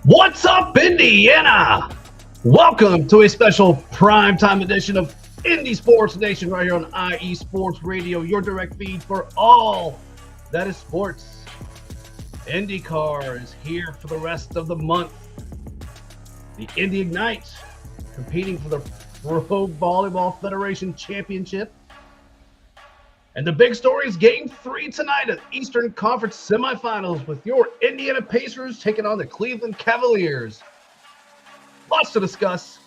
What's up, Indiana? Welcome to a special primetime edition of Indy Sports Nation right here on IE Sports Radio, your direct feed for all that is sports. IndyCar is here for the rest of the month. The Indy Ignite competing for the Pro Volleyball Federation Championship. And the big story is Game 3 tonight at Eastern Conference semifinals with your Indiana Pacers taking on the Cleveland Cavaliers. Lots to discuss.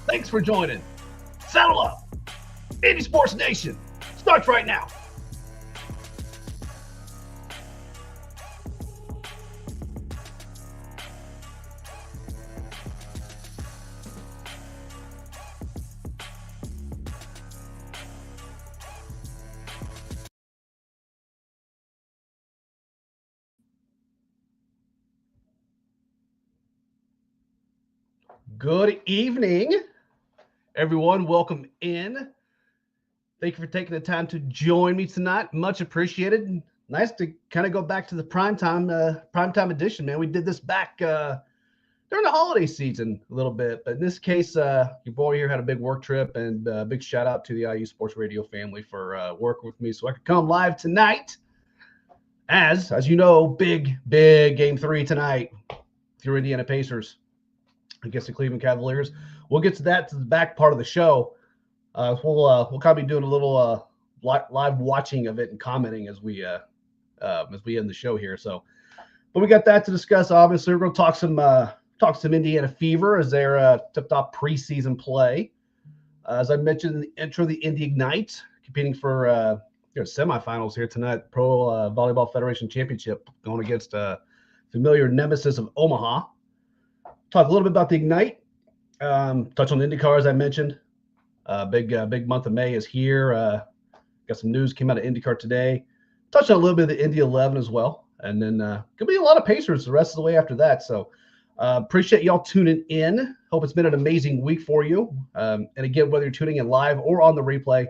Thanks for joining. Saddle up. Indy Sports Nation starts right now. Good evening, everyone. Welcome in. Thank you for taking the time to join me tonight. Much appreciated. Nice to kind of go back to the primetime edition, man. We did this back during the holiday season a little bit, but in this case, your boy here had a big work trip, and big shout out to the IU Sports Radio family for working with me so I could come live tonight. As you know, big Game 3 tonight through Indiana Pacers against the Cleveland Cavaliers. We'll get to that to the back part of the show. We'll kind of be doing a little live watching of it and commenting as we end the show here. So, but we got that to discuss. Obviously, we're going to talk some Indiana Fever as they're tipped off preseason play. As I mentioned in the intro, the Indy Ignite competing for semifinals here tonight. Pro Volleyball Federation Championship going against familiar nemesis of Omaha. Talk a little bit about the Ignite. Touch on the IndyCar, as I mentioned. Big month of May is here. Got some news came out of IndyCar today. Touch on a little bit of the Indy 11 as well. And then could be a lot of Pacers the rest of the way after that. So appreciate y'all tuning in. Hope it's been an amazing week for you. And again, whether you're tuning in live or on the replay,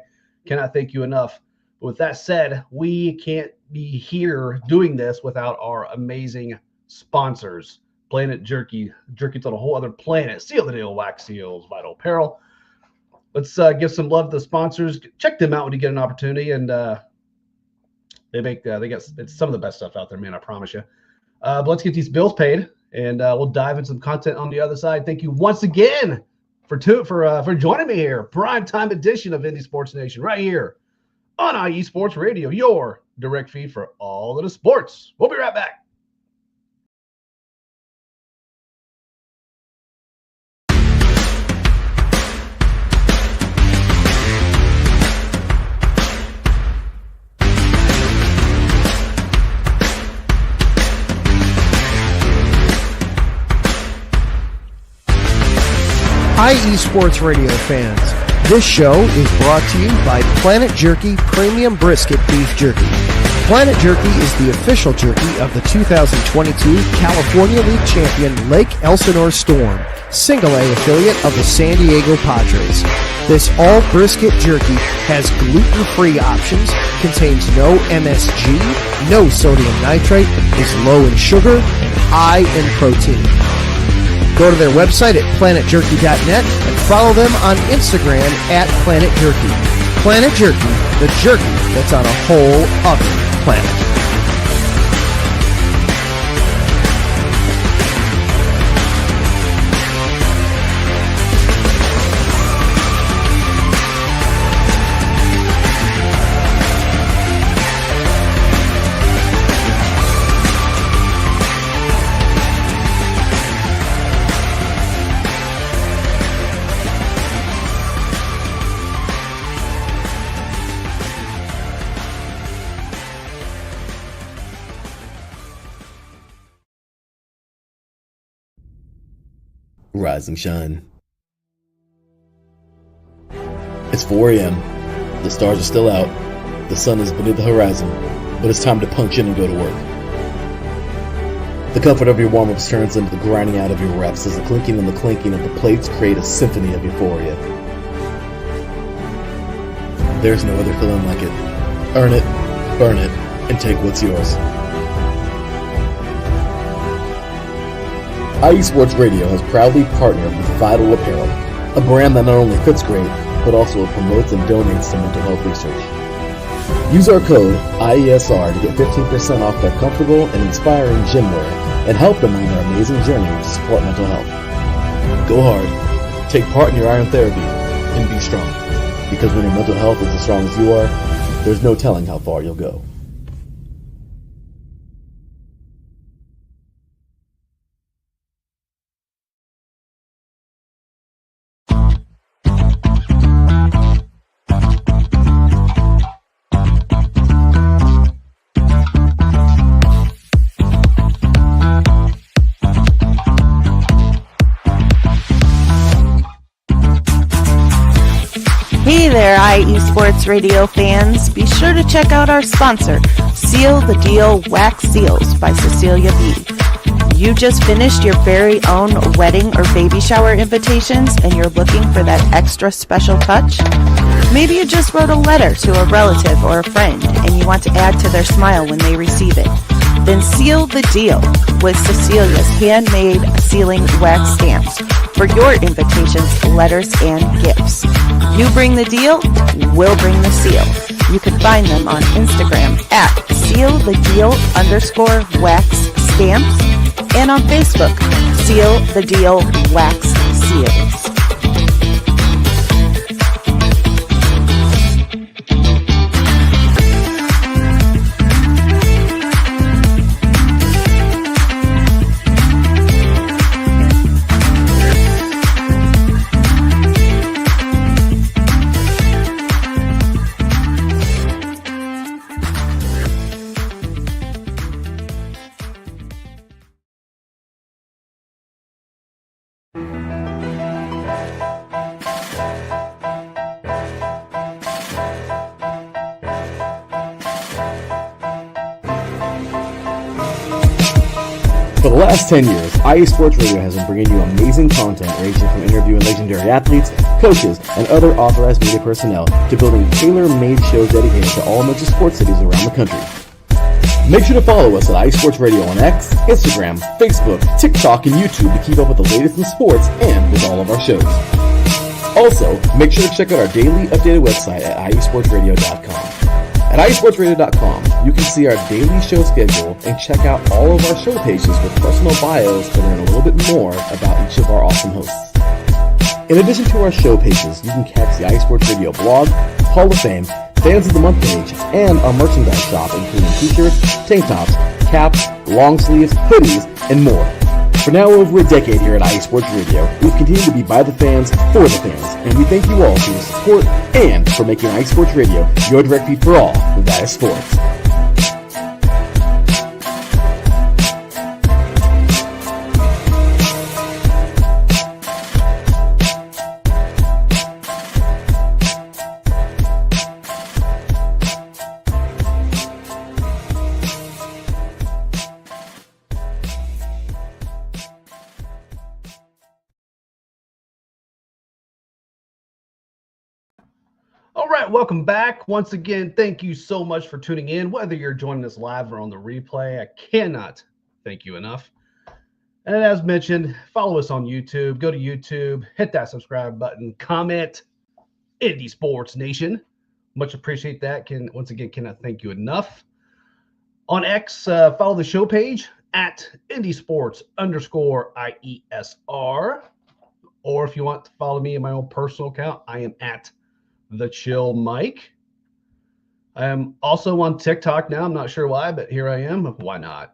cannot thank you enough. But with that said, we can't be here doing this without our amazing sponsors. Planet Jerky on a whole other planet. Seal the Deal, Wax Seals, Vital Apparel. Let's give some love to the sponsors. Check them out when you get an opportunity, and they got it's some of the best stuff out there, man. I promise you. But let's get these bills paid, and we'll dive into some content on the other side. Thank you once again for joining me here. Prime time edition of Indy Sports Nation, right here on IE Sports Radio, your direct feed for all of the sports. We'll be right back. IE Sports Radio fans, this show is brought to you by Planet Jerky Premium Brisket Beef Jerky. Planet Jerky is the official jerky of the 2022 California League champion Lake Elsinore Storm, Single A affiliate of the San Diego Padres. This all brisket jerky has gluten-free options, contains no MSG, no sodium nitrate, is low in sugar, and high in protein. Go to their website at planetjerky.net and follow them on Instagram at Planet Jerky. Planet Jerky, the jerky that's on a whole other planet. Rise and shine. It's 4 a.m. The stars are still out. The sun is beneath the horizon, but it's time to punch in and go to work. The comfort of your warm-ups turns into the grinding out of your reps as the clinking and the clinking of the plates create a symphony of euphoria. There's no other feeling like it. Earn it, burn it, and take what's yours. IE Sports Radio has proudly partnered with Vital Apparel, a brand that not only fits great, but also promotes and donates to mental health research. Use our code IESR to get 15% off their comfortable and inspiring gym wear and help them on their amazing journey to support mental health. Go hard, take part in your iron therapy, and be strong. Because when your mental health is as strong as you are, there's no telling how far you'll go. Hey there, IE Sports Radio fans. Be sure to check out our sponsor, Seal the Deal Wax Seals by Cecilia B. You just finished your very own wedding or baby shower invitations and you're looking for that extra special touch? Maybe you just wrote a letter to a relative or a friend and you want to add to their smile when they receive it. Then seal the deal with Cecilia's handmade sealing wax stamps for your invitations, letters, and gifts. You bring the deal, we'll bring the seal. You can find them on Instagram at sealthedeal_wax stamps and on Facebook, Seal the Deal Wax Seals. For the last 10 years, IE Sports Radio has been bringing you amazing content ranging from interviewing legendary athletes, coaches, and other authorized media personnel to building tailor-made shows dedicated to all major sports cities around the country. Make sure to follow us at IE Sports Radio on X, Instagram, Facebook, TikTok, and YouTube to keep up with the latest in sports and with all of our shows. Also, make sure to check out our daily updated website at iesportsradio.com. At iesportsradio.com, you can see our daily show schedule and check out all of our show pages with personal bios to learn a little bit more about each of our awesome hosts. In addition to our show pages, you can catch the IE Sports Radio blog, Hall of Fame, Fans of the Month page, and our merchandise shop including t-shirts, tank tops, caps, long sleeves, hoodies, and more. For now over a decade here at IE Sports Radio, we've continued to be by the fans, for the fans, and we thank you all for your support and for making IE Sports Radio your direct feed for all that is sports. All right, welcome back. Once again, thank you so much for tuning in. Whether you're joining us live or on the replay, I cannot thank you enough. And as mentioned, follow us on YouTube. Go to YouTube, hit that subscribe button, comment, Indy Sports Nation. Much appreciate that. Once again, cannot thank you enough. On X, follow the show page at IndySports_IESR. Or if you want to follow me in my own personal account, I am at The Chill Mike. I am also on TikTok now. I'm not sure why, but here I am. Why not?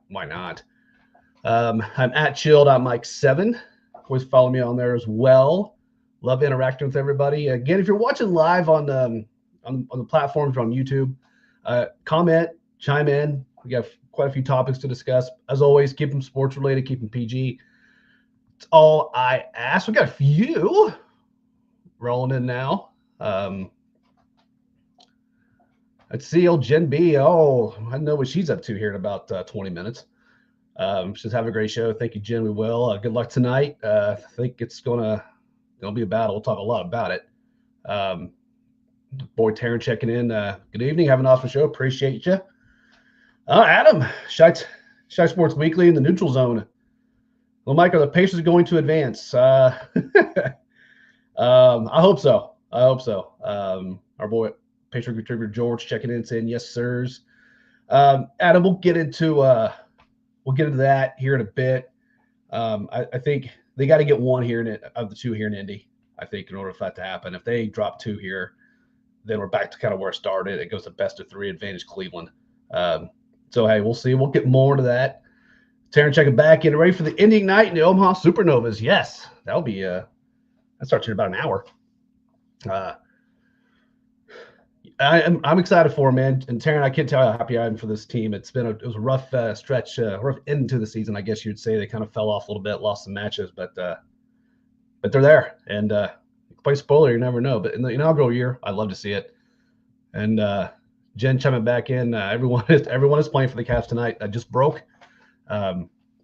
I'm at chill.mike7. Always follow me on there as well. Love interacting with everybody. Again, if you're watching live on the platforms or on YouTube, comment, chime in. We got quite a few topics to discuss. As always, keep them sports related, keep them PG. It's all I ask. We got a few rolling in now. Let's see, old Jen B. Oh, I know what she's up to here in about 20 minutes. She's have a great show. Thank you, Jen. We will. Good luck tonight. I think it's gonna be a battle. We'll talk a lot about it. Boy, Taryn checking in. Good evening. Have an awesome show. Appreciate you. Adam, Shy Sports Weekly in the neutral zone. Well, Mike, are the Pacers going to advance? I hope so. Our boy Pacer contributor George checking in saying yes, sirs. Adam, we'll get into that here in a bit. I think they got to get one here of the two here in Indy. I think in order for that to happen, if they drop two here, then we're back to kind of where it started. It goes to best of three, advantage Cleveland. So hey, we'll see. We'll get more to that. Taryn checking back, getting ready for the Indy night and the Omaha Supernovas. Yes, that'll be that starts in about an hour. I'm excited for him, man. And Taryn, I can't tell you how happy I am for this team. It was a rough stretch, rough end to the season, I guess you'd say. They kind of fell off a little bit, lost some matches, but they're there. And play spoiler, you never know. But in the inaugural year, I love to see it. And Jen chiming back in. Everyone is playing for the Cavs tonight. I just broke.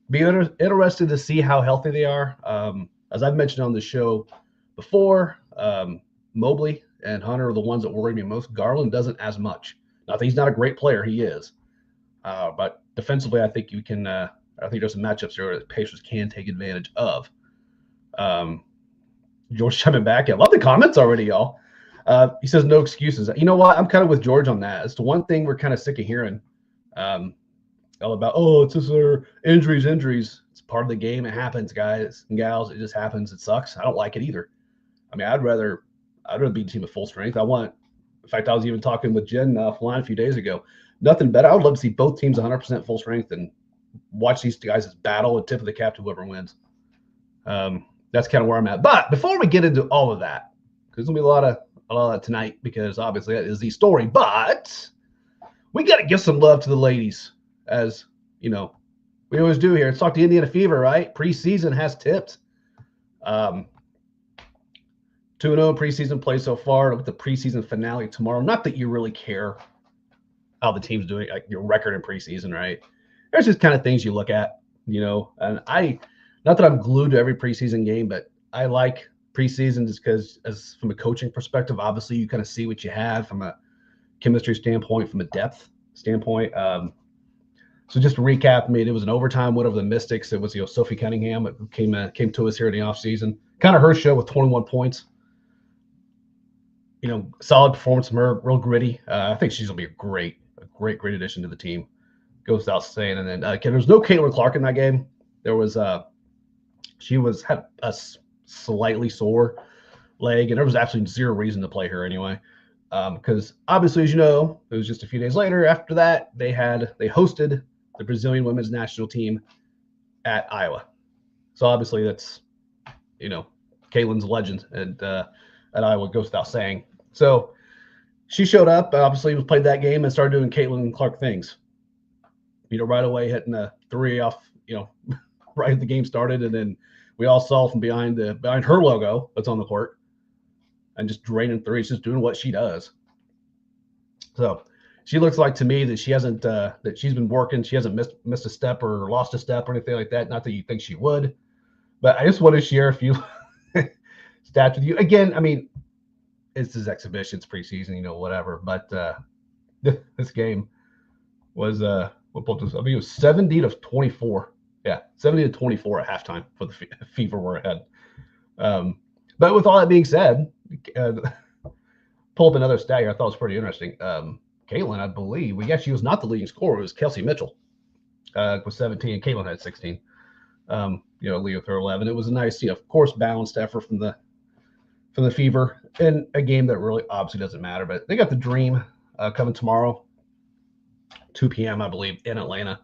Be interested to see how healthy they are. As I've mentioned on the show before, Mobley and Hunter are the ones that worry me most. Garland doesn't as much. Not that he's not a great player, he is. But defensively, I think you can. I think there's some matchups here that Pacers can take advantage of. George coming back. I love the comments already, y'all. He says no excuses. You know what? I'm kind of with George on that. It's the one thing we're kind of sick of hearing. All about, it's just injuries. It's part of the game. It happens, guys and gals. It just happens. It sucks. I don't like it either. I mean, I'd rather beat a team at full strength. In fact, I was even talking with Jen offline a few days ago. Nothing better. I would love to see both teams 100% full strength and watch these guys battle and tip of the cap to whoever wins. That's kind of where I'm at. But before we get into all of that, because there's gonna be a lot of that tonight, because obviously that is the story. But we got to give some love to the ladies, as you know, we always do here. Let's talk to Indiana Fever, right? Preseason has tipped. 2-0 preseason play so far. Look at the preseason finale tomorrow. Not that you really care how the team's doing, like your record in preseason, right? There's just kind of things you look at, and not that I'm glued to every preseason game, but I like preseason just because, as from a coaching perspective, obviously you kind of see what you have from a chemistry standpoint, from a depth standpoint. So just to recap, it was an overtime win over the Mystics. It was Sophie Cunningham that came to us here in the offseason. Kind of her show with 21 points. Solid performance from her, real gritty. I think she's gonna be a great addition to the team. Goes without saying. And then there's no Caitlin Clark in that game. There was she had a slightly sore leg, and there was absolutely zero reason to play her anyway. Because obviously, as you know, it was just a few days later after that they hosted the Brazilian women's national team at Iowa. So obviously that's Caitlin's legend at Iowa, goes without saying. So she showed up, obviously played that game and started doing Caitlin Clark things. Right away hitting a three off, right as the game started, and then we all saw from behind her logo that's on the court, and just draining threes, just doing what she does. So she looks like to me that she hasn't that she's been working. She hasn't missed a step or lost a step or anything like that. Not that you think she would, but I just want to share a few stats with you. Again, it's his exhibition, it's preseason, whatever. But this game was it was 70-24. Yeah, 70-24 at halftime for the Fever were ahead. But with all that being said, pull up another stat here. I thought it was pretty interesting. Caitlin, I believe, she was not the leading scorer. It was Kelsey Mitchell with 17. Caitlin had 16. Leo with her 11. It was a nice, of course, balanced effort from the Fever in a game that really obviously doesn't matter. But they got the Dream coming tomorrow, 2 p.m. I believe, in Atlanta,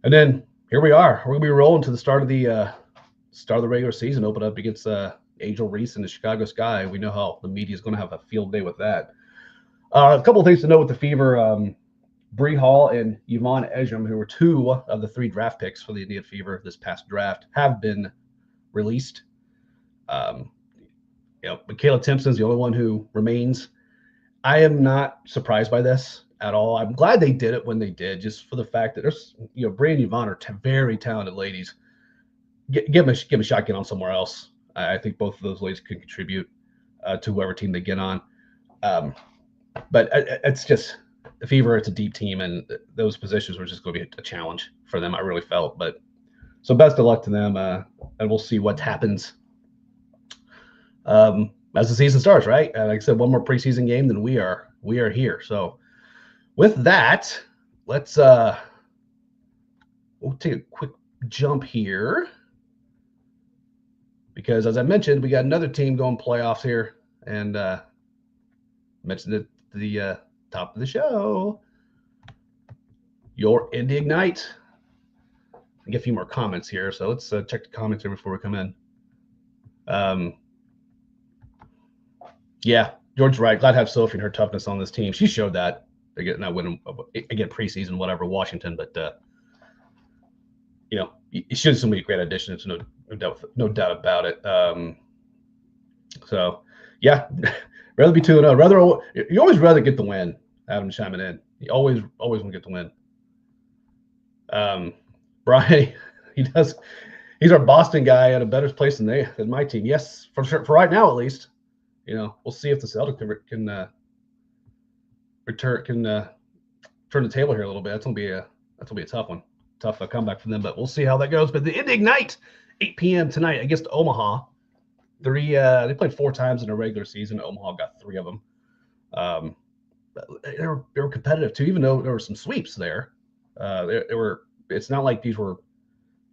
and then here we are. We're gonna be rolling to the start of the regular season. Open up against Angel Reese and the Chicago Sky. We know how the media is going to have a field day with that. A couple of things to note with the Fever: Bree Hall and Yvonne Ejim, who were 2 of the 3 draft picks for the Indiana Fever this past draft, have been released. Michaela Timpson's the only one who remains. I am not surprised by this at all. I'm glad they did it when they did, just for the fact that there's, Bree and Yvonne are very talented ladies. Give them a shot, get on somewhere else. I think both of those ladies could contribute to whoever team they get on. But it's just the Fever. It's a deep team, and those positions were just going to be a challenge for them. I really felt, but So best of luck to them, and we'll see what happens as the season starts, right? Like I said, one more preseason game, then we are here. So with that, let's we'll take a quick jump here, because as I mentioned, we got another team going playoffs here, and mentioned it at the top of the show. Your Indy Ignite. I get a few more comments here, so let's check the comments here before we come in. Yeah, George's right. Glad to have Sophie and her toughness on this team. She showed that. Again, not winning again preseason, whatever, Washington, but she's going to be a great addition. It's no doubt about it. So yeah, rather be 2-0. You always rather get the win. Adam chiming in. You always want to get the win. Brian, he's our Boston guy at a better place than my team. Yes, for sure, for right now at least. We'll see if the Celtics can turn the table here a little bit. That's gonna be a tough one, tough comeback for them. But we'll see how that goes. But the Indy Ignite, 8 p.m. tonight against Omaha. They played 4 times in a regular season. Omaha got 3 of them. They were competitive too, even though there were some sweeps there. It's not like these were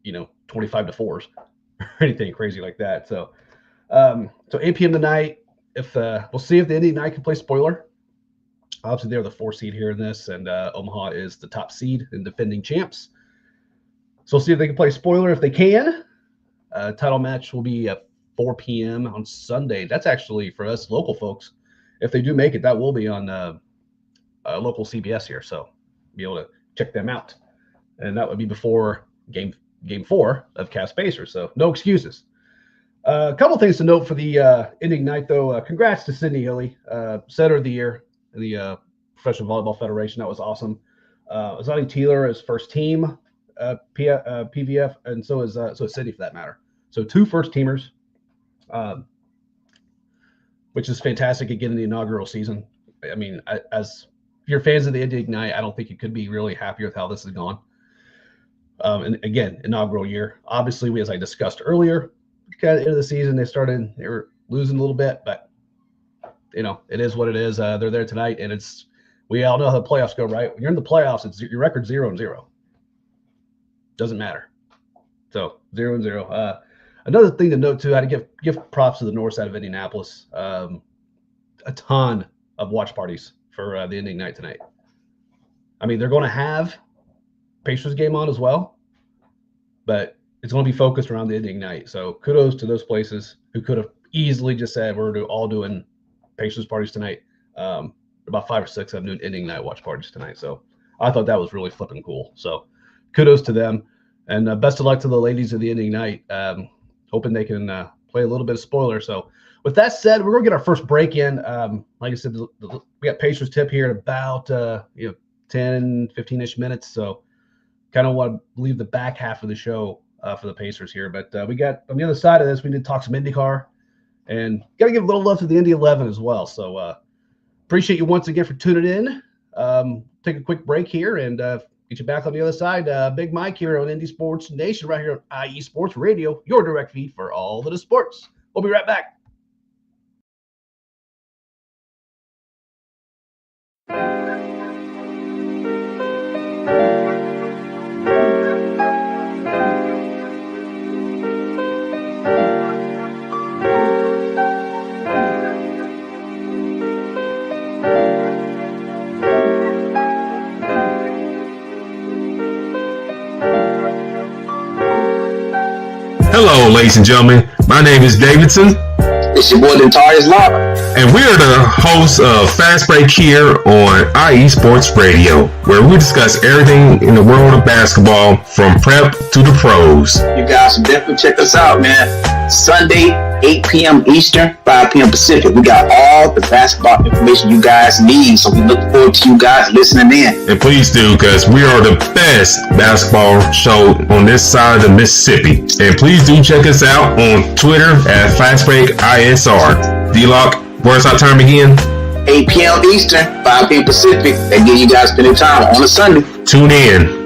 25-4s or anything crazy like that. So 8 p.m. tonight. If we'll see if the Indy Ignite can play spoiler. Obviously, they're the 4 seed here in this, and Omaha is the top seed and defending champs. So we'll see if they can play spoiler. If they can, title match will be at 4 p.m. on Sunday. That's actually for us local folks. If they do make it, that will be on local CBS here, so be able to check them out. And that would be before game 4 of Cavs Pacers. So no excuses. A couple things to note for the Indy Ignite, though. Congrats to Sydney Hilly, Setter of the Year in the Professional Volleyball Federation. That was awesome. Azani Taylor is first team PVF, and so is Sydney for that matter. So 2 first teamers, which is fantastic again in the inaugural season. I mean, as if you're fans of the Indy Ignite, I don't think you could be really happy with how this has gone. And again, inaugural year. Obviously, as I discussed earlier, got into the season, they were losing a little bit, but it is what it is. They're there tonight, and we all know how the playoffs go, right? When you're in the playoffs, it's your record 0-0. Doesn't matter. So 0-0. Another thing to note too, I had to give props to the north side of Indianapolis. A ton of watch parties for the Indy Ignite tonight. I mean, they're going to have Pacers game on as well, but it's going to be focused around the Indy Ignite. So kudos to those places who could have easily just said we're all doing Pacers parties tonight. About 5 or 6 of them doing Indy Ignite watch parties tonight. So I thought that was really flipping cool. So kudos to them, and best of luck to the ladies of the Indy Ignite. Hoping they can play a little bit of spoiler. So with that said, we're going to get our first break in. Like I said, we got Pacers tip here in about 10, 15-ish minutes. So kind of want to leave the back half of the show for the Pacers here. But we got on the other side of this, we need to talk some IndyCar, and got to give a little love to the Indy 11 as well. So appreciate you once again for tuning in. Take a quick break here and get you back on the other side. Big Mike here on Indy Sports Nation, right here on IE Sports Radio, your direct feed for all the sports. We'll be right back. Hello, ladies and gentlemen. My name is Davidson. It's your boy, Dentarius Locke. And we are the hosts of Fast Break here on IE Sports Radio, where we discuss everything in the world of basketball from prep to the pros. You guys should definitely check us out, man. Sunday, 8 p.m. Eastern, 5 p.m. Pacific. We got all the basketball information you guys need, so we look forward to you guys listening in. And please do, because we are the best basketball show on this side of the Mississippi. And please do check us out on Twitter at FastBreakISR. D-Lock, where's our time again? 8 p.m. Eastern, 5 p.m. Pacific. That gives you guys plenty of time on a Sunday. Tune in.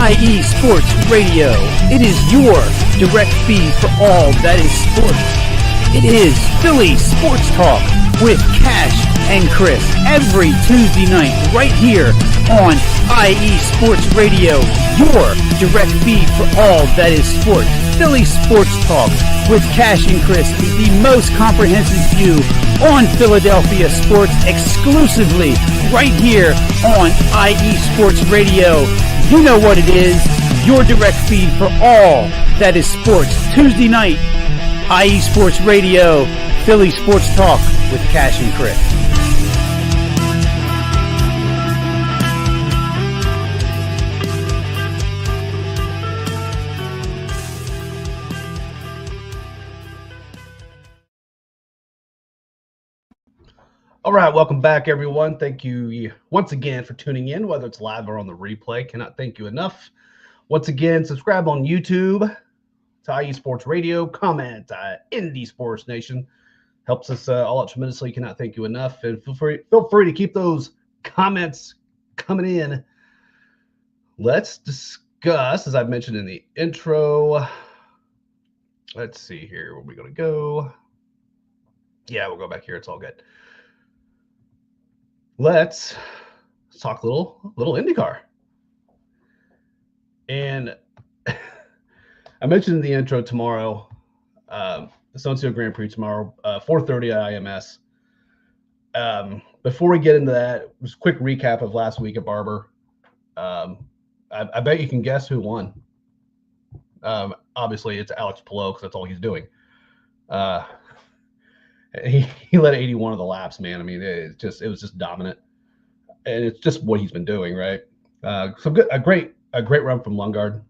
IE Sports Radio. It is your direct feed for all that is sports. It is Philly Sports Talk with Cash and Chris every Tuesday night right here on IE Sports Radio, your direct feed for all that is sports. Philly Sports Talk with Cash and Chris is the most comprehensive view on Philadelphia sports exclusively right here on IE Sports Radio. You know what it is, your direct feed for all that is sports. Tuesday night, IE Sports Radio, Philly Sports Talk with Cash and Chris. All right, welcome back, everyone. Thank you once again for tuning in, whether it's live or on the replay. Cannot thank you enough. Once again, subscribe on YouTube to IE Sports Radio. Comment Indy Sports Nation. Helps us all out tremendously. Cannot thank you enough. And feel free to keep those comments coming in. Let's discuss, as I mentioned in the intro. Let's see here. Where are we going to go? Yeah, we'll go back here. It's all good. Let's talk a little IndyCar. And I mentioned in the intro tomorrow, the Sunseal Grand Prix tomorrow, 4:30 at IMS. Before we get into that, just a quick recap of last week at Barber. I bet you can guess who won. Obviously, it's Alex Palou because that's all he's doing. He led 81 of the laps, man. I mean, it was just dominant, and it's just what he's been doing, right? So good, a great run from Lundgaard.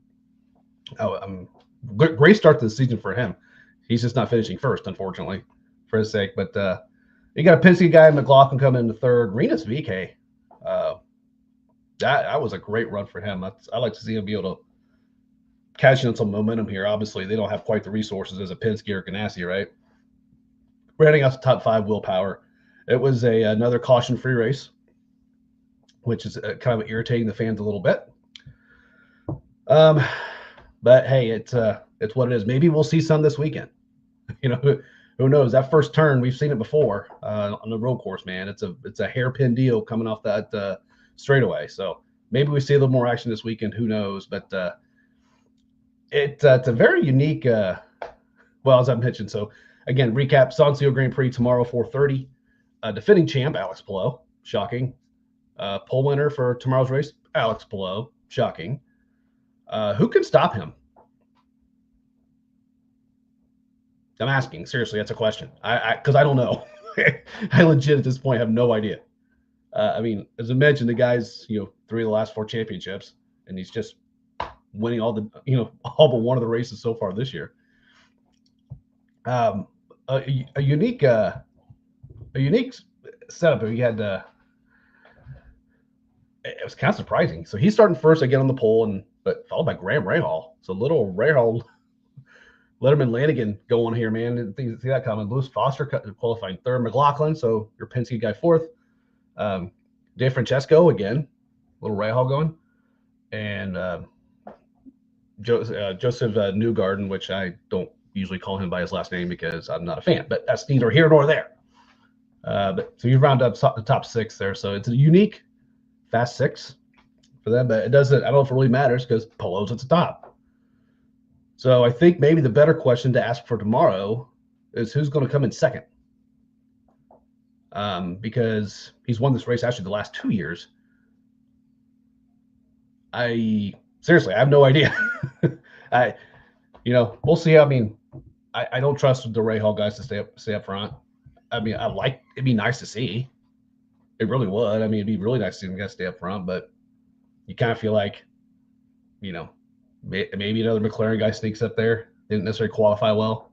Great start to the season for him. He's just not finishing first, unfortunately, for his sake. But you got a Penske guy, McLaughlin, coming in the third. Rinus VeeKay, that was a great run for him. I like to see him be able to cash in on some momentum here. Obviously, they don't have quite the resources as a Penske or Ganassi, right? Rounding out the top five willpower. It was another caution-free race, which is kind of irritating the fans a little bit. But hey, it's what it is. Maybe we'll see some this weekend. You know, who knows? That first turn, we've seen it before on the road course, man. It's a hairpin deal coming off that straightaway. So maybe we see a little more action this weekend. Who knows? But it's a very unique. Well, as I mentioned, so. Again, recap, Sunseal Grand Prix tomorrow, 4:30. Defending champ, Alex Palou, shocking. Pole winner for tomorrow's race, Alex Palou, shocking. Who can stop him? I'm asking, seriously, that's a question. Because I don't know. I legit at this point have no idea. I mean, as I mentioned, the guy's 3 of the last 4 championships, and he's just winning all but one of the races so far this year. A unique setup. He had it was kind of surprising. So he's starting first again on the pole, but followed by Graham Rahal. So little Rahal, Letterman Lanigan going here, man. Didn't see that coming. Lewis Foster qualifying third. McLaughlin, so your Penske guy fourth. Dave Francesco again, little Rahal going, and Joseph Newgarden, which I don't usually call him by his last name because I'm not a fan, but that's neither here nor there. But so you round up the top 6 there. So it's a unique fast 6 for them, but it doesn't, I don't know if it really matters because Palou's at the top. So I think maybe the better question to ask for tomorrow is who's going to come in second. Because he's won this race actually the last 2 years. I have no idea. We'll see. I mean, I don't trust the Rahal guys to stay up front. I mean, it'd be nice to see. It really would. I mean, it'd be really nice to see them guys stay up front, but you kind of feel like, maybe another McLaren guy sneaks up there. Didn't necessarily qualify well.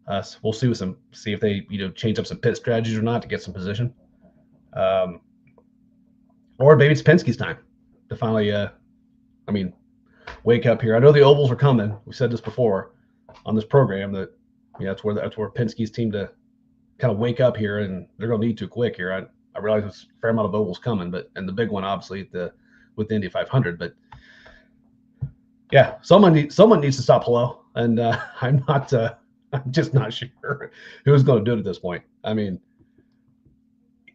So we'll see if they change up some pit strategies or not to get some position. Or maybe it's Penske's time to finally, wake up here. I know the ovals are coming. We said this before on this program that that's where Penske's team to kind of wake up here, and they're going to need to quick here. I realize there's a fair amount of ovals coming, and the big one obviously with the Indy 500. But Yeah, someone needs to stop Hello, and I'm just not sure who's going to do it at this point. I mean,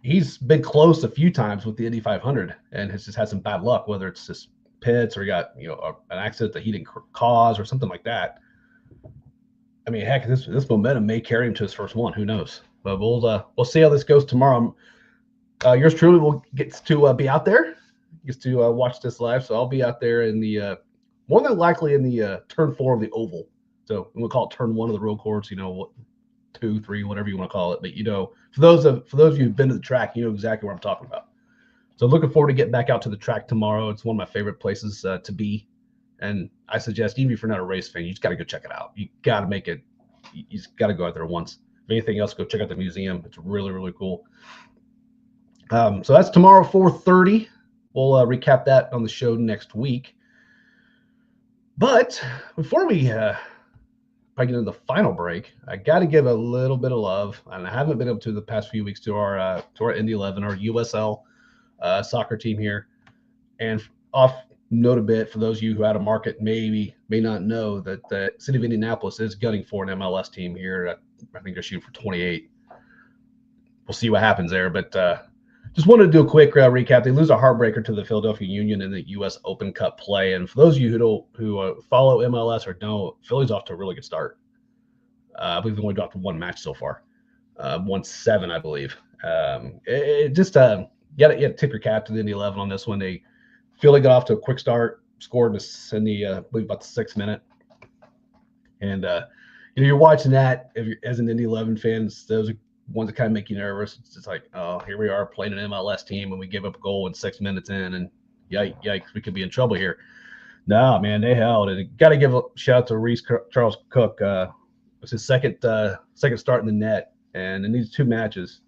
he's been close a few times with the Indy 500 and has just had some bad luck, whether it's just pits or he got an accident that he didn't cause or something like that. I mean, heck, this momentum may carry him to his first one. Who knows? But we'll see how this goes tomorrow. Yours truly will get to be out there, gets to watch this live. So I'll be out there in the more than likely in the turn 4 of the oval. So we'll call it turn 1 of the road course. 2, 3, whatever you want to call it. But for those of you who've been to the track, you know exactly what I'm talking about. So looking forward to getting back out to the track tomorrow. It's one of my favorite places to be. And I suggest, even if you're not a race fan, you just got to go check it out. You got to make it. You just got to go out there once. If anything else, go check out the museum. It's really, really cool. So that's tomorrow, 4:30. We'll recap that on the show next week. But before we probably get into the final break, I got to give a little bit of love, and I haven't been able to the past few weeks, to our Indy 11, our USL soccer team here. And off note a bit, for those of you who out of market may not know that the city of Indianapolis is gunning for an MLS team here. I think they're shooting for 28. We'll see what happens there, but just wanted to do a quick recap. They lose a heartbreaker to the Philadelphia Union in the U.S. Open Cup play. And for those of you who follow MLS or don't, Philly's off to a really good start. I believe they only dropped one match so far, 1-7, I believe. It just you got to tip your cap to the Indy 11 on this one. Philly got off to a quick start, scored in the I believe about the 6th minute. And you're watching that as an Indy 11 fan. Those are ones that kind of make you nervous. It's just like, oh, here we are playing an MLS team and we give up a goal in 6 minutes in, and yikes, we could be in trouble here. No, man, they held it. Got to give a shout out to Reese Charles Cook. It's his second start in the net, and in these 2 matches,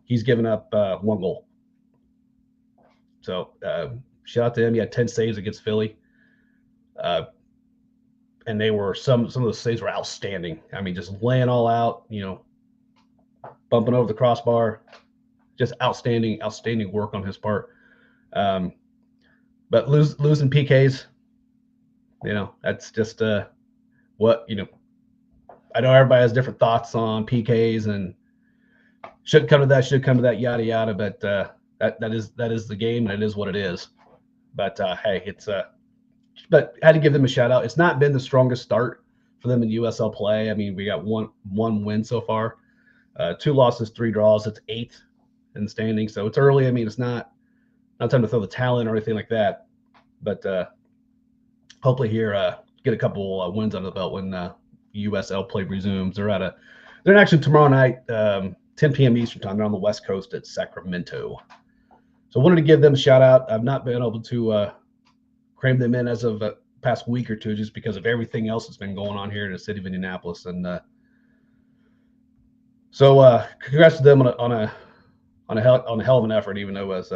he's given up 1 goal. So shout out to him. He had 10 saves against Philly. And they were some of those saves were outstanding. I mean, just laying all out, bumping over the crossbar, just outstanding work on his part. But losing PKs, that's just what I know everybody has different thoughts on PKs and should come to that, yada yada. But that is the game, and it is what it is. But hey, it's But I had to give them a shout out. It's not been the strongest start for them in USL play. I mean, we got one win so far, 2 losses, 3 draws. It's 8th in the standings, so it's early. I mean, it's not time to throw the towel in or anything like that. But hopefully here get a couple wins under the belt when USL play resumes. They're actually tomorrow night, 10 p.m. Eastern time. They're on the West Coast at Sacramento. So I wanted to give them a shout out. I've not been able to cram them in as of the past week or two, just because of everything else that's been going on here in the city of Indianapolis. And so congrats to them on a hell of an effort, even though it was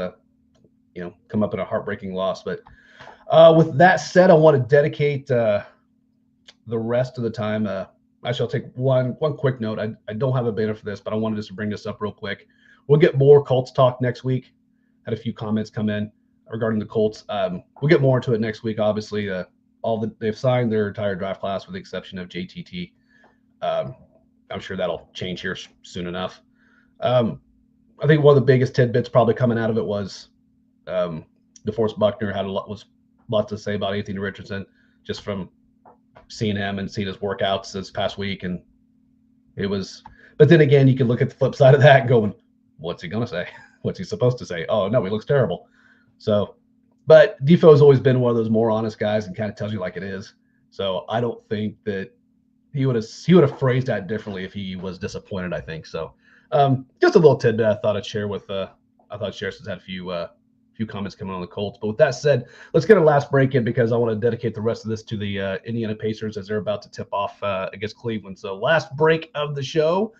come up in a heartbreaking loss. But with that said, I want to dedicate the rest of the time. Actually, I'll take one quick note. I don't have a banner for this, but I wanted just to bring this up real quick. We'll get more Colts talk next week. Had a few comments come in regarding the Colts. We'll get more into it next week. Obviously, they've signed their entire draft class with the exception of JTT. I'm sure that'll change here soon enough. I think one of the biggest tidbits probably coming out of it was DeForest Buckner had a lot to say about Anthony Richardson, just from seeing him and seeing his workouts this past week. And it was, but then again, you can look at the flip side of that and going, what's he going to say? What's he supposed to say? Oh, no, he looks terrible. So, but Defoe's always been one of those more honest guys and kind of tells you like it is. So I don't think that he would have phrased that differently if he was disappointed, I think. So just a little tidbit I thought I'd share since I had a few comments coming on the Colts. But with that said, let's get a last break in, because I want to dedicate the rest of this to the Indiana Pacers as they're about to tip off against Cleveland. So last break of the show.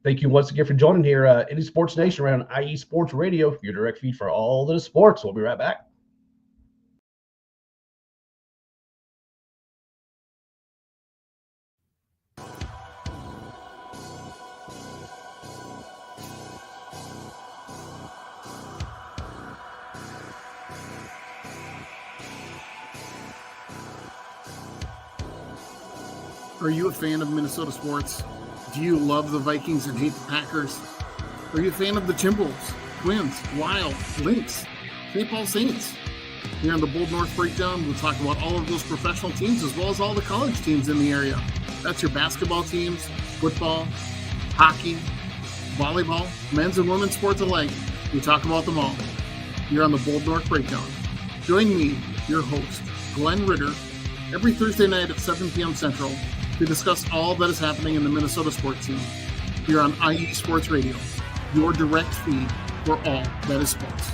Thank you once again for joining here, Indy Sports Nation, around IE Sports Radio, your direct feed for all the sports. We'll be right back. Are you a fan of Minnesota sports? Do you love the Vikings and hate the Packers? Are you a fan of the Timberwolves, Twins, Wild, Lynx, St. Paul Saints? Here on the Bold North Breakdown, we'll talk about all of those professional teams as well as all the college teams in the area. That's your basketball teams, football, hockey, volleyball, men's and women's sports alike. We talk about them all. Here on the Bold North Breakdown. Join me, your host, Glenn Ritter, every Thursday night at 7 p.m. Central to discuss all that is happening in the Minnesota sports scene. Here on IE Sports Radio, your direct feed for all that is sports.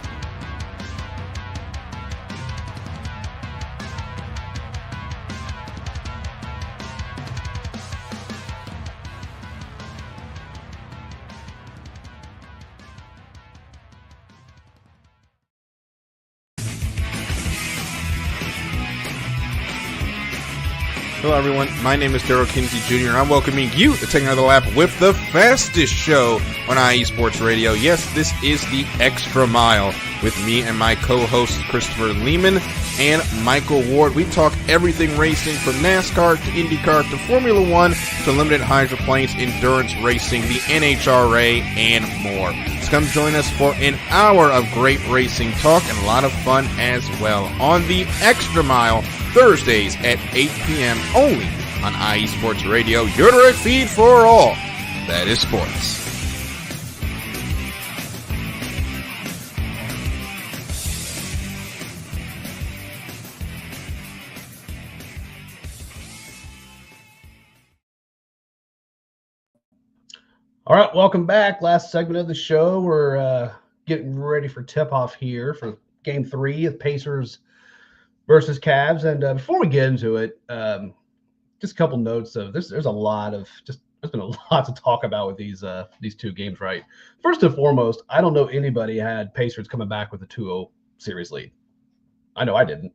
Hello, everyone. My name is Daryl Kinsey Jr., and I'm welcoming you to take another lap with the fastest show on IE Sports Radio. Yes, this is the Extra Mile with me and my co-hosts Christopher Lehman and Michael Ward. We talk everything racing from NASCAR to IndyCar to Formula One to limited hydroplanes, endurance racing, the NHRA, and more. So come join us for an hour of great racing talk and a lot of fun as well on the Extra Mile, Thursdays at 8 p.m. only on IE Sports Radio, your direct feed for all that is sports. All right, welcome back. Last segment of the show. We're getting ready for tip-off here for Game 3 of Pacers versus Cavs. And before we get into it, just a couple notes of this. There's a lot of there's been a lot to talk about with these two games, right? First and foremost, I don't know anybody had Pacers coming back with a 2-0 series lead. I know I didn't.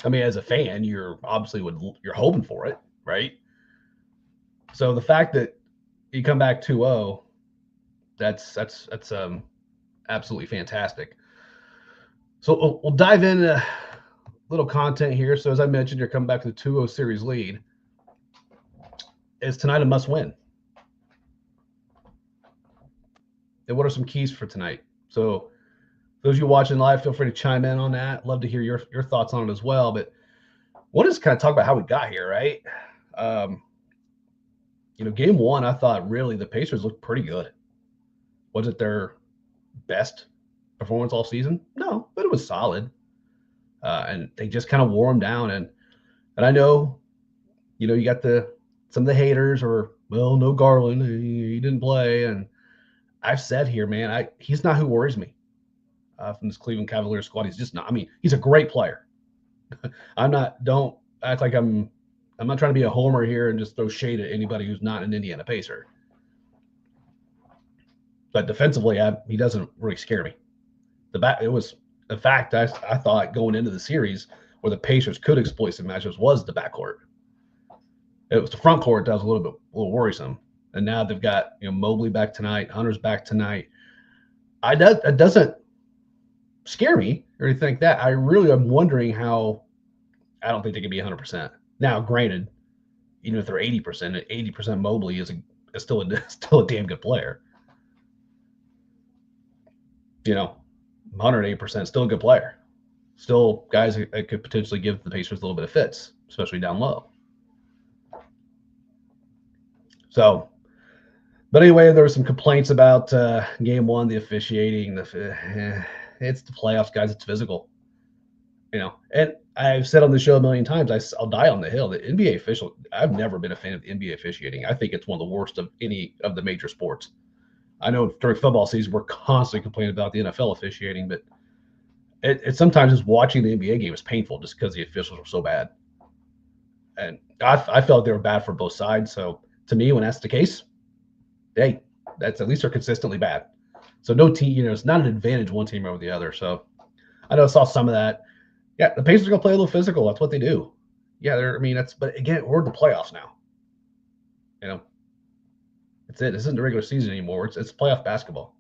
I mean, as a fan, you're hoping for it, right? So the fact that you come back 2-0, that's absolutely fantastic. So we'll dive in a little content here. So as I mentioned, you're coming back to the 2-0 series lead. Is tonight a must-win? And what are some keys for tonight? So those of you watching live, feel free to chime in on that. Love to hear your thoughts on it as well. But we'll just kind of talk about how we got here, right? Game 1, I thought really the Pacers looked pretty good. Was it their best performance all season? No, but it was solid. And they just kind of wore them down. And I know, you got some of the haters or, well, no Garland, he didn't play. And I've said here, man, he's not who worries me from this Cleveland Cavaliers squad. He's just not. I mean, he's a great player. Don't act like I'm not trying to be a homer here and just throw shade at anybody who's not an Indiana Pacer. But defensively, he doesn't really scare me. It was the fact I thought going into the series where the Pacers could exploit some matchups was the backcourt. It was the front court that was a little worrisome. And now they've got Mobley back tonight, Hunter's back tonight. It doesn't scare me or anything like that. I really am wondering how. I don't think they can be 100%. Now, granted, even if they're 80%, 80% Mobley is still a damn good player. 108% still a good player. Still guys that could potentially give the Pacers a little bit of fits, especially down low. So, but anyway, there were some complaints about Game 1, the officiating. It's the playoffs, guys. It's physical. And I've said on the show a million times, I'll die on the hill. The NBA official, I've never been a fan of the NBA officiating. I think it's one of the worst of any of the major sports. I know during football season, we're constantly complaining about the NFL officiating, but it sometimes just watching the NBA game is painful just because the officials are so bad. And I felt they were bad for both sides. So to me, when that's the case, hey, that's at least they're consistently bad. So no team, it's not an advantage one team over the other. So I know I saw some of that. Yeah, the Pacers are gonna play a little physical. That's what they do. Yeah, but again, we're in the playoffs now. That's it. This isn't the regular season anymore. It's playoff basketball.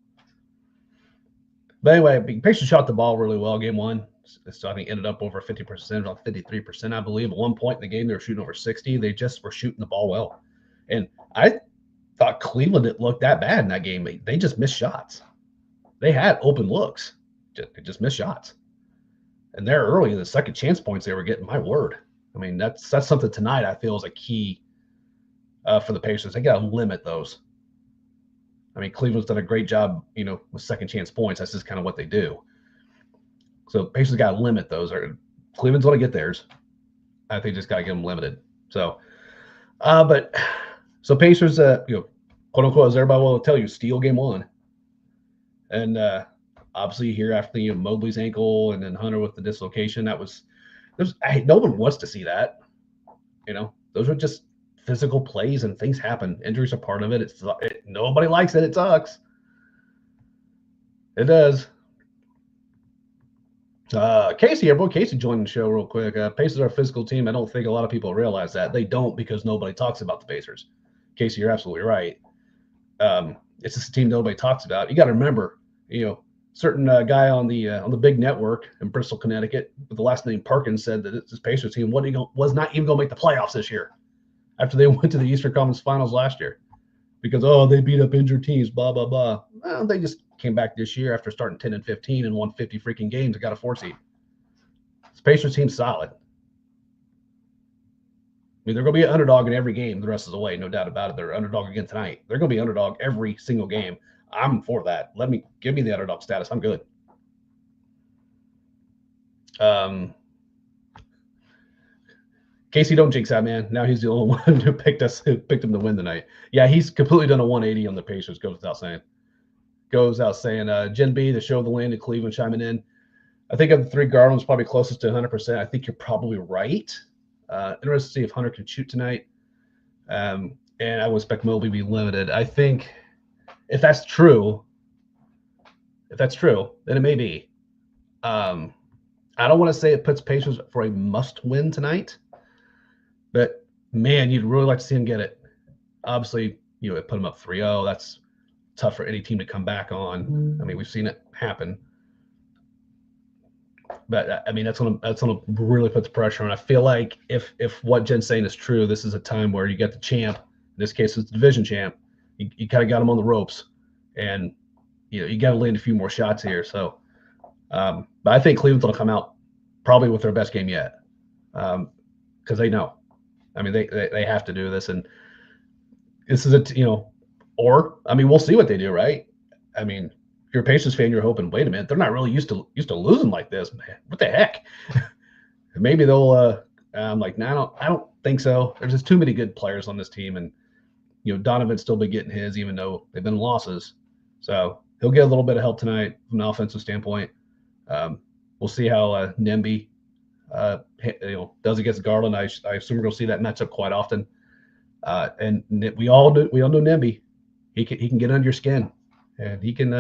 But anyway, Pacers shot the ball really well Game 1. So I think ended up over 50%, about 53%, I believe. At one point in the game, they were shooting over 60. They just were shooting the ball well. And I thought Cleveland didn't look that bad in that game. They just missed shots. They had open looks. They just missed shots. And there early in the second chance points they were getting, my word. I mean, that's something tonight I feel is a key for the Pacers. They got to limit those. I mean, Cleveland's done a great job, with second chance points. That's just kind of what they do. So Pacers got to limit those. Cleveland's going to get theirs. I think just got to get them limited. So, so Pacers, quote unquote, as everybody will tell you, steal game one. And obviously here after Mobley's ankle and then Hunter with the dislocation, no one wants to see that. Those are just physical plays and things happen. Injuries are part of it. Nobody likes it. It sucks. It does. Casey joined the show real quick. Pacers are a physical team. I don't think a lot of people realize that. They don't, because nobody talks about the Pacers. Casey, you're absolutely right. It's just a team nobody talks about. You got to remember, certain guy on the big network in Bristol, Connecticut, with the last name Perkins, said that this Pacers team was not even going to make the playoffs this year after they went to the Eastern Conference Finals last year because, they beat up injured teams, blah, blah, blah. Well, they just came back this year after starting 10-15 and won 50 freaking games and got a 4 seed. This Pacers team's solid. I mean, they're going to be an underdog in every game the rest of the way, no doubt about it. They're an underdog again tonight. They're going to be underdog every single give for that. Give me the underdog status. I'm good. Casey, don't jinx that, man. Now he's the only one who picked him to win tonight. Yeah, he's completely done a 180 on the Pacers. Goes without saying. Jen B, the show of the land in Cleveland, chiming in. I think of the three, Garland's probably closest to 100%. I think you're probably right. Interested to see if Hunter can shoot tonight. And I would expect Mobley to be limited. I think if that's true, then it may be. I don't want to say it puts Pacers for a must-win tonight, but man, you'd really like to see him get it. Obviously, it put him up 3-0. That's tough for any team to come back on. I mean, we've seen it happen. But I mean, that's gonna really put the pressure on. I feel like if what Jen's saying is true, this is a time where you get the champ. In this case, it's the division champ. You kind of got him on the ropes, and you got to land a few more shots here. So, but I think Cleveland's gonna come out probably with their best game yet, because they know. I mean, they have to do this, and this is we'll see what they do, right? I mean, if you're a Pacers fan, you're hoping, wait a minute, they're not really used to losing like this, man. What the heck? Maybe they'll. I'm like, no, I don't think so. There's just too many good players on this team, and Donovan's still been getting his, even though they've been losses. So he'll get a little bit of help tonight from an offensive standpoint. We'll see how Nemby, does against Garland. I assume we're going to see that matchup quite often. And we all know Nemby. He can get under your skin, and he can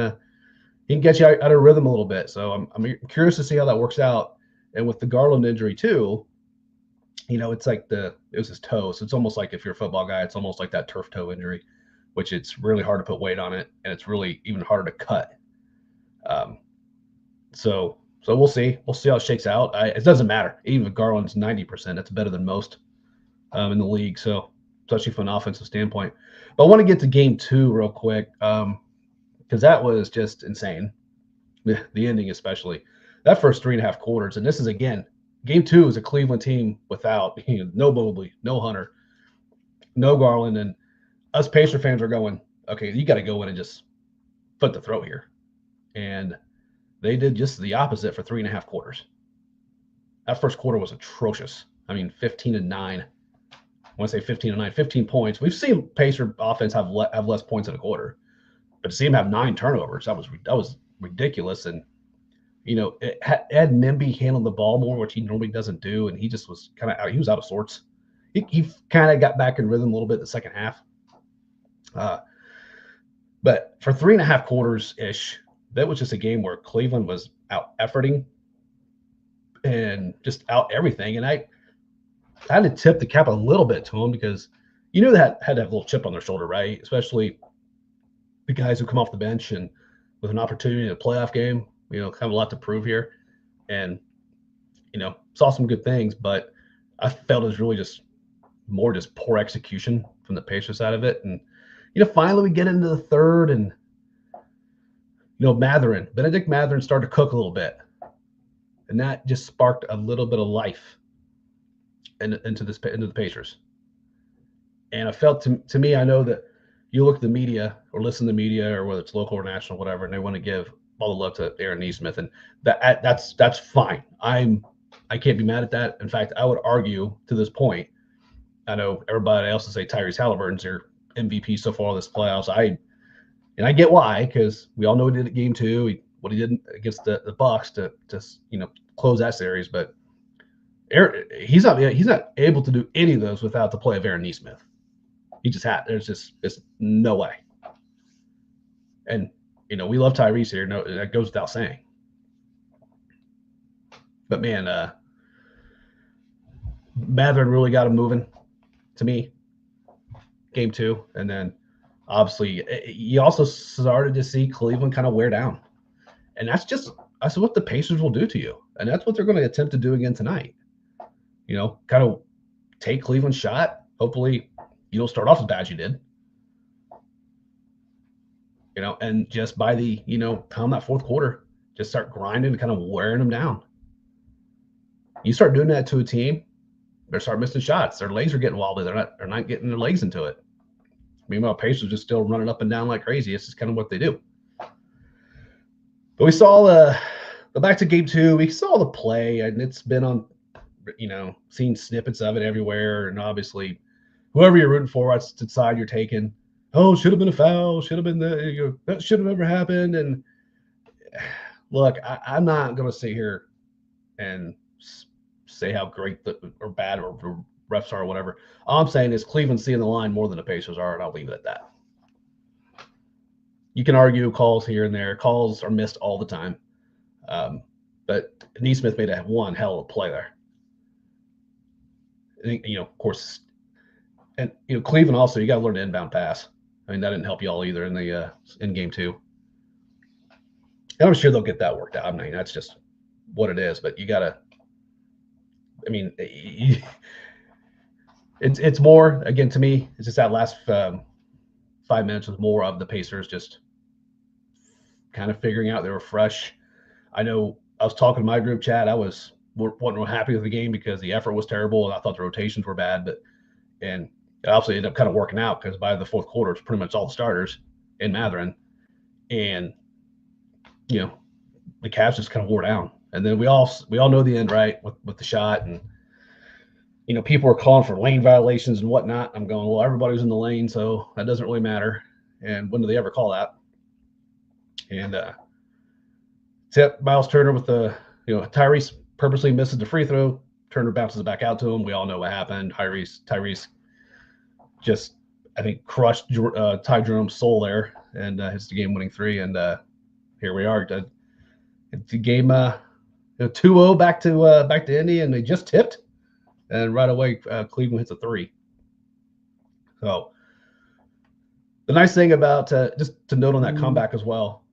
get you out of rhythm a little bit. So I'm curious to see how that works out. And with the Garland injury too, it's like it was his toe. So it's almost like, if you're a football guy, it's almost like that turf toe injury, which it's really hard to put weight on it, and it's really even harder to cut. So we'll see. We'll see how it shakes out. It doesn't matter. Even if Garland's 90%, that's better than most in the league. So especially from an offensive standpoint. But I want to get to game 2 real quick, because that was just insane. The ending, especially that first 3.5 quarters. And this is, again, game 2 is a Cleveland team without no Mobley, no Hunter, no Garland, and us Pacer fans are going, okay, you got to go in and just foot the throat here. And they did just the opposite for 3.5 quarters. That first quarter was atrocious. I mean, 15-9. I want to say 15-9, 15 points. We've seen Pacer offense have less points in a quarter, but to see him have 9 turnovers, that was ridiculous. And had Nemby handled the ball more, which he normally doesn't do, and he just was he was out of sorts. He kind of got back in rhythm a little bit in the second half. But for 3.5 quarters ish, that was just a game where Cleveland was out efforting and just out everything. And I had to tip the cap a little bit to them, because they had to have a little chip on their shoulder, right? Especially the guys who come off the bench and with an opportunity in a playoff game, have a lot to prove here. And saw some good things, but I felt it was really just poor execution from the Pacers side of it. And, finally we get into the third, and, Benedict Mathurin started to cook a little bit. And that just sparked a little bit of life into the Pacers. And I felt, to me, I know that you look at the media or listen to the media, or whether it's local or national, whatever, and they want to give all the love to Aaron Nesmith, and that's fine. I can't be mad at that. In fact, I would argue to this point, I know everybody else will say Tyrese Halliburton's your MVP so far this playoffs. I get why, because we all know what he did at Game 2, what he did against the Bucks to close that series. But he's not able to do any of those without the play of Aaron Nesmith. He just had. There's no way. And we love Tyrese here. No, that goes without saying. But man, Mathurin really got him moving, to me. Game 2, and then obviously you also started to see Cleveland kind of wear down, and that's what the Pacers will do to you, and that's what they're going to attempt to do again tonight. Kind of take Cleveland's shot. Hopefully, you don't start off as bad as you did. And just by the time that fourth quarter, just start grinding and kind of wearing them down. You start doing that to a team, they start missing shots. Their legs are getting wobbly. They're not getting their legs into it. Meanwhile, Pacers are just still running up and down like crazy. It's just kind of what they do. But we saw go back to Game 2. We saw the play, and it's been on, seen snippets of it everywhere. And obviously, whoever you're rooting for, that's the side you're taking. Oh, should have been a foul. Should have been that should have never happened. And look, I'm not going to sit here and say how great or bad or refs are or whatever. All I'm saying is Cleveland's seeing the line more than the Pacers are, and I'll leave it at that. You can argue calls here and there. Calls are missed all the time. But Nesmith made one hell of a play there. I think, of course, and Cleveland also, you got to learn to inbound pass. I mean, that didn't help you all either in Game 2. And I'm sure they'll get that worked out. I mean, that's just what it is. But you got to. I mean, it's more, again, to me, it's just that last 5 minutes was more of the Pacers just kind of figuring out they were fresh. I know I was talking to my group chat. I wasn't real happy with the game because the effort was terrible, and I thought the rotations were bad. And it obviously ended up kind of working out because by the fourth quarter, it's pretty much all the starters in Mathurin. And, the Cavs just kind of wore down. And then we all know the end, right, with the shot. And, people are calling for lane violations and whatnot. I'm going, well, everybody was in the lane, so that doesn't really matter. And when do they ever call that? And tip Miles Turner with the, Tyrese purposely misses the free throw. Turner bounces back out to him. We all know what happened. Tyrese just, I think, crushed Ty Jerome's soul there and hits the game-winning three. And here we are. It's the game 2-0 back to Indy, and they just tipped. And right away, Cleveland hits a three. So the nice thing about, just to note on that comeback as well,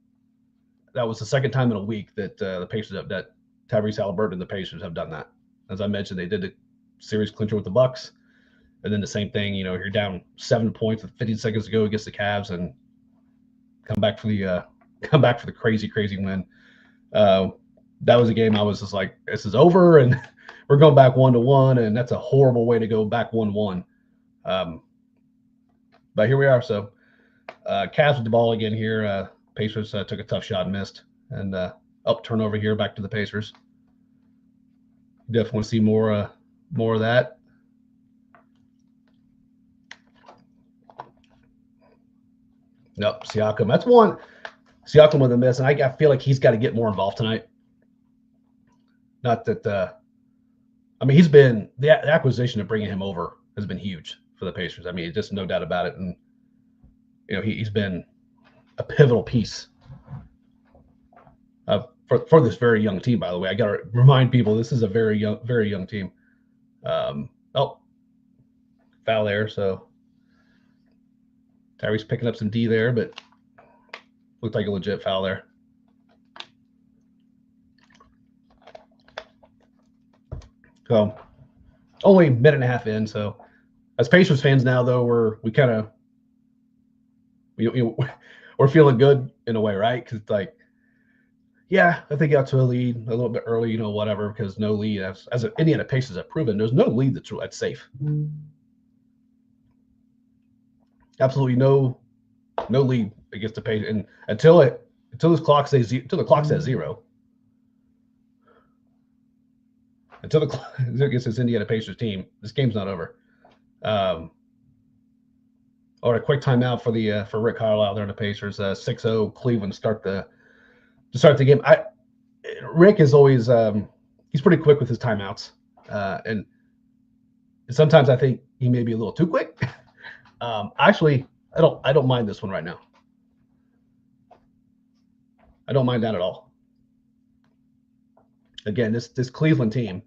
that was the second time in a week that the Pacers that Tyrese Halliburton and the Pacers have done that. As I mentioned, they did the series clincher with the Bucks, and then the same thing. You're down 7 points with 15 seconds to go against the Cavs, and come back for the crazy win. That was a game I was just like, this is over, and we're going back 1-1, and that's a horrible way to go back 1-1. But here we are. So Cavs with the ball again here. Pacers took a tough shot and missed, and turnover here back to the Pacers. Definitely want to see more of that. Nope, Siakam. That's one. Siakam with a miss, and I feel like he's got to get more involved tonight. Not that he's been the acquisition of bringing him over has been huge for the Pacers. I mean, just no doubt about it, and he's been a pivotal piece for this very young team. By the way, I got to remind people this is a very young team. Foul there, so Tyrese picking up some D there, but looked like a legit foul there. So only a minute and a half in. So as Pacers fans now, though, we're feeling good in a way, right? Because it's like, yeah, if they got to a lead a little bit early, whatever, because no lead, as Indiana Pacers have proven, there's no lead that's safe. Absolutely no lead against the Pacers, and until the clock says zero, until the clock against this Indiana Pacers team, this game's not over. Or a quick timeout for Rick Carlisle there in the Pacers. 6-0 Cleveland to start the game. Rick is always he's pretty quick with his timeouts, and sometimes I think he may be a little too quick. Actually, I don't mind this one right now. I don't mind that at all. Again, this Cleveland team,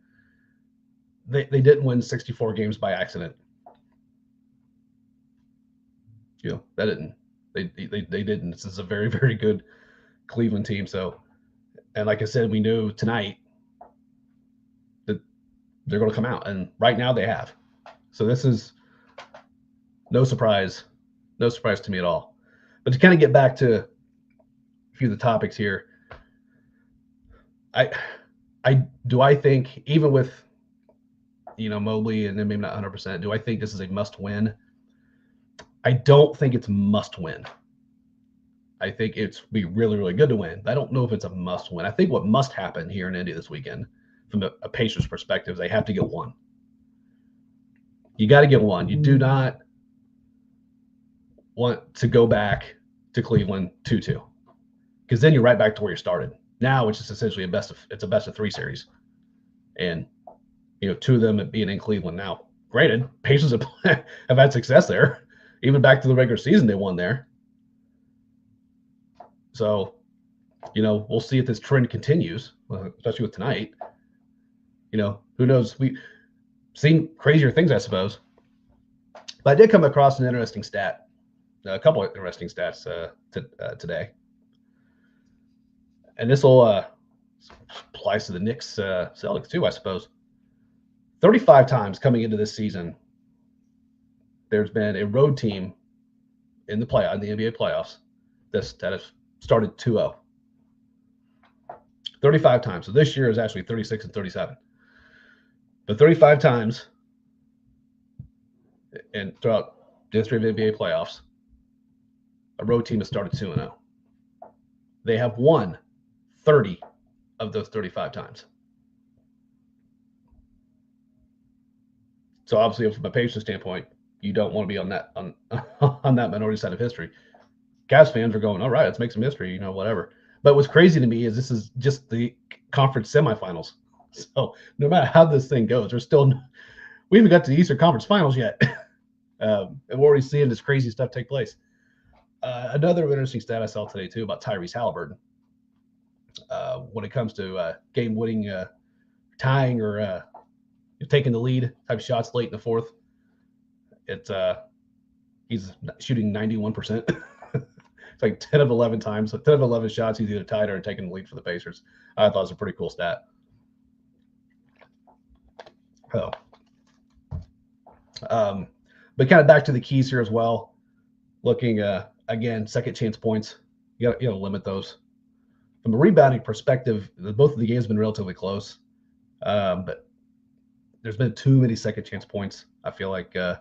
they didn't win 64 games by accident. That didn't. They didn't. This is a very, very good Cleveland team. So, and like I said, we knew tonight that they're going to come out, and right now they have. So this is no surprise to me at all. But to kind of get back to a few of the topics here, I think even with Mobley and then maybe not 100%, do I think this is a must win? I don't think it's must win. I think it's be really, really good to win. I don't know if it's a must win. I think what must happen here in Indy this weekend, from a Pacers perspective, is they have to get one. You got to get one. You do not want to go back to Cleveland 2-2, because then you're right back to where you started. Now it's just essentially a best of 3 series, and two of them being in Cleveland now. Granted, Pacers have had success there. Even back to the regular season, they won there. So, we'll see if this trend continues, especially with tonight. Who knows? We've seen crazier things, I suppose. But I did come across an interesting stat, a couple of interesting stats today. And this will applies to the Knicks, Celtics too, I suppose. 35 times coming into this season, there's been a road team in the NBA playoffs that has started 2-0. 35 times. So this year is actually 36 and 37. But 35 times and throughout the history of NBA playoffs, a road team has started 2-0. They have won 30 of those 35 times. So obviously, from a Pacers standpoint, you don't want to be on that minority side of history. Cavs fans are going, all right, let's make some history, whatever. But what's crazy to me is this is just the conference semifinals. So no matter how this thing goes, we haven't got to the Eastern Conference Finals yet. And we're already seeing this crazy stuff take place. Another interesting stat I saw today too about Tyrese Halliburton. When it comes to game-winning, tying or taking the lead type shots late in the fourth, he's shooting 91%. It's like 10 of 11 times. So 10 of 11 shots, he's either tied or taking the lead for the Pacers. I thought it was a pretty cool stat. Oh. But kind of back to the keys here as well. Looking, again, second chance points. You got to limit those. From a rebounding perspective, both of the games have been relatively close. But there's been too many second chance points, I feel like, the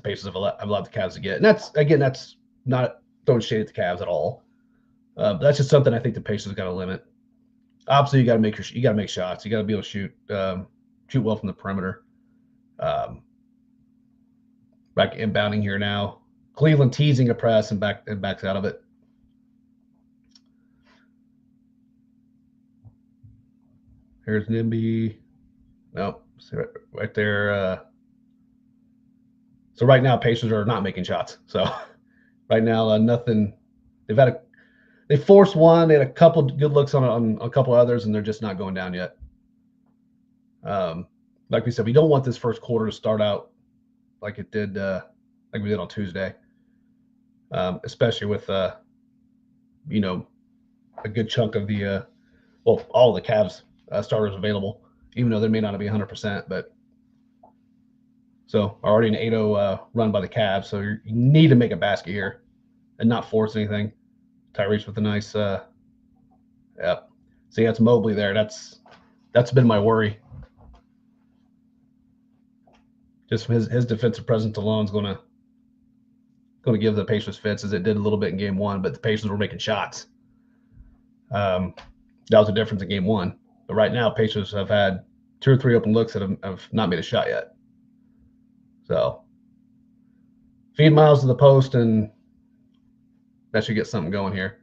Pacers have allowed the Cavs to get. And that's not throwing shade at the Cavs at all. But that's just something I think the Pacers got to limit. Obviously, you got to make shots. You got to be able to shoot well from the perimeter. Back inbounding here now. Cleveland teasing a press and backs out of it. Here's Nimby. Nope. Right there. So right now, Pacers are not making shots. So right now, nothing. They forced one. They had a couple good looks on a couple others, and they're just not going down yet. Like we said, we don't want this first quarter to start out like it did, like we did on Tuesday, especially with a good chunk of the all of the Cavs starters available, even though they may not be 100%. But so already an 8-0 run by the Cavs. So you need to make a basket here and not force anything. Tyrese with a nice, yep. See, that's Mobley there. That's been my worry. Just his defensive presence alone is going to give the Pacers fits, as it did a little bit in Game 1. But the Pacers were making shots. That was the difference in Game 1. But right now, Pacers have had 2 or 3 open looks that have not made a shot yet. So feed Miles to the post, and that should get something going here.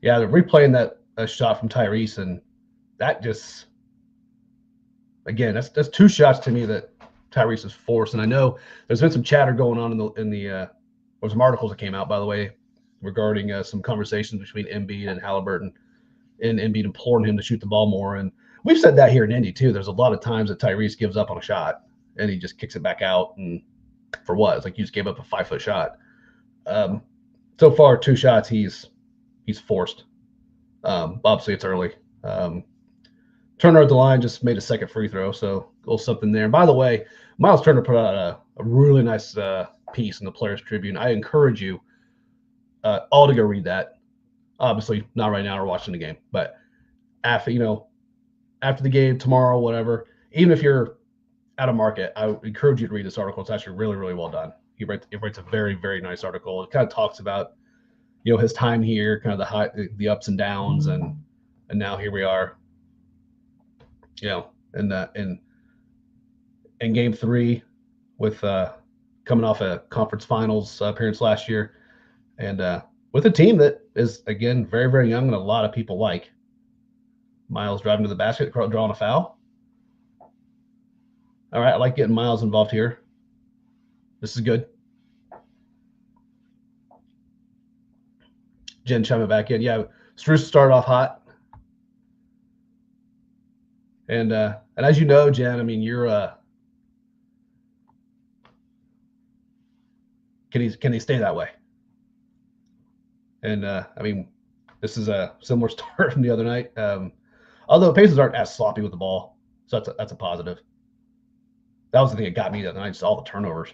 Yeah, they're replaying that shot from Tyrese, and that just, again, that's 2 shots to me that Tyrese has forced. And I know there's been some chatter going on in the there was some articles that came out, by the way, regarding some conversations between Embiid and Halliburton, and Embiid imploring him to shoot the ball more. And we've said that here in Indy too. There's a lot of times that Tyrese gives up on a shot and he just kicks it back out, and for what? It's like you just gave up a 5-foot shot. So far, 2 shots he's forced. Obviously, it's early. Turner at the line just made a second free throw, so a little something there. And by the way, Miles Turner put out a really nice piece in the Players Tribune. I encourage you all to go read that. Obviously, not right now, we're watching the game, but after the game tomorrow, whatever, even if you're out of market, I would encourage you to read this article. It's actually really, really well done. He writes a very, very nice article. It kind of talks about his time here, kind of the ups and downs, and now here we are. In Game 3 with coming off a conference finals appearance last year, and with a team that is, again, very, very young and a lot of people like. Miles driving to the basket, drawing a foul. All right, I like getting Miles involved here. This is good. Jen chiming back in. Yeah, Strus started off hot. And as you know, Jen, I mean, you're can he stay that way? And I mean, this is a similar start from the other night. Although Pacers aren't as sloppy with the ball, so that's a positive. That was the thing that got me that night, just all the turnovers.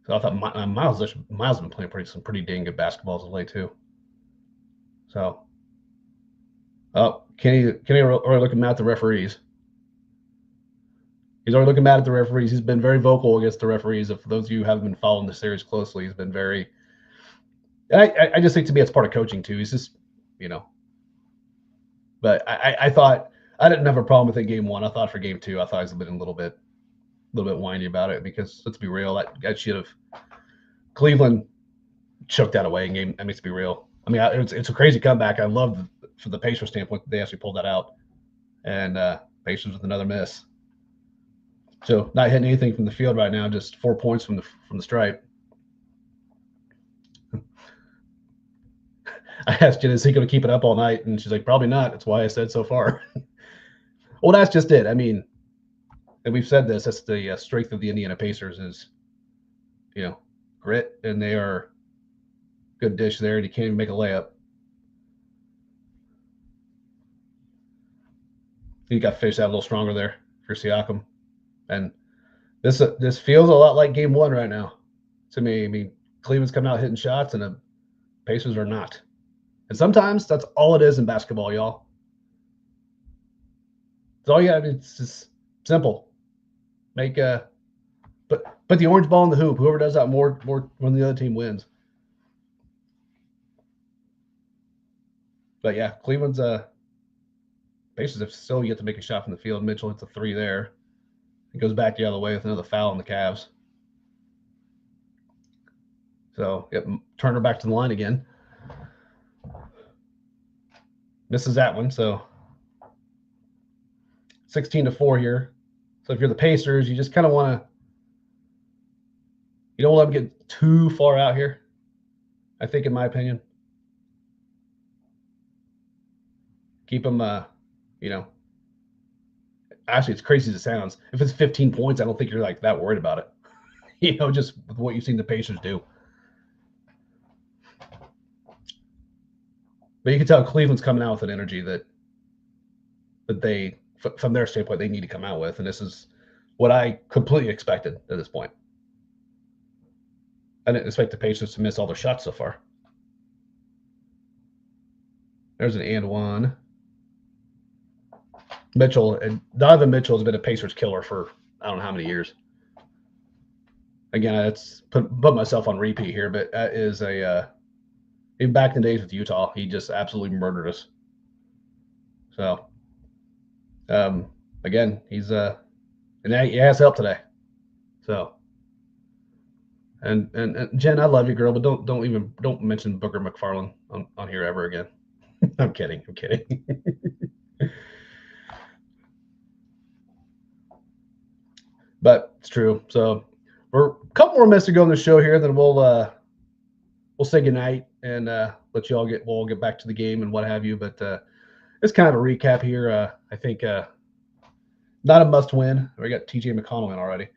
So I thought Miles has been playing some pretty dang good basketballs of late too. So, Kenny already looking mad at the referees. He's already looking mad at the referees. He's been very vocal against the referees. If those of you who haven't been following the series closely, he's been very. I just think, to me, it's part of coaching too. He's just, But I thought I didn't have a problem with it Game 1. I thought for Game 2, I thought he was a little bit whiny about it, because let's be real, that should have Cleveland choked that away in game. I mean, to be real, I mean, it's a crazy comeback. I love from the Pacers standpoint, they actually pulled that out, and Pacers with another miss. So not hitting anything from the field right now, just 4 points from the stripe. I asked Jen, is he going to keep it up all night? And she's like, probably not. That's why I said so far. Well, that's just it. I mean, and we've said this, that's the strength of the Indiana Pacers is, grit, and they are good dish there, and you can't even make a layup. You got to finish that a little stronger there for Siakam. And this feels a lot like Game 1 right now to me. I mean, Cleveland's coming out hitting shots, and the Pacers are not. And sometimes that's all it is in basketball, y'all. It's all you got. It's just simple. Make put the orange ball in the hoop. Whoever does that more when the other team wins. But yeah, Cleveland's Pacers have still yet to make a shot from the field. Mitchell hits a 3 there. It goes back the other way with another foul on the Cavs. So yep, Turner back to the line again. Misses that one, so 16-4 here. So if you're the Pacers, you just kind of want to, you don't let them get too far out here, I think, in my opinion. Keep them, actually, it's crazy as it sounds. If it's 15 points, I don't think you're like that worried about it. Just with what you've seen the Pacers do. But you can tell Cleveland's coming out with an energy that they, from their standpoint, they need to come out with. And this is what I completely expected at this point. I didn't expect the Pacers to miss all their shots so far. There's an and one. Mitchell, and Donovan Mitchell has been a Pacers killer for I don't know how many years. Again, it's put myself on repeat here, but that is even back in the days with Utah, he just absolutely murdered us. So, again, he's and he has help today. So, and Jen, I love you, girl, but don't mention Booker McFarland on here ever again. I'm kidding. But it's true. So we're a couple more minutes to go in the show here, then we'll say goodnight and let you all we'll get back to the game and what have you. But it's kind of a recap here. I think not a must win. We got TJ McConnell in already.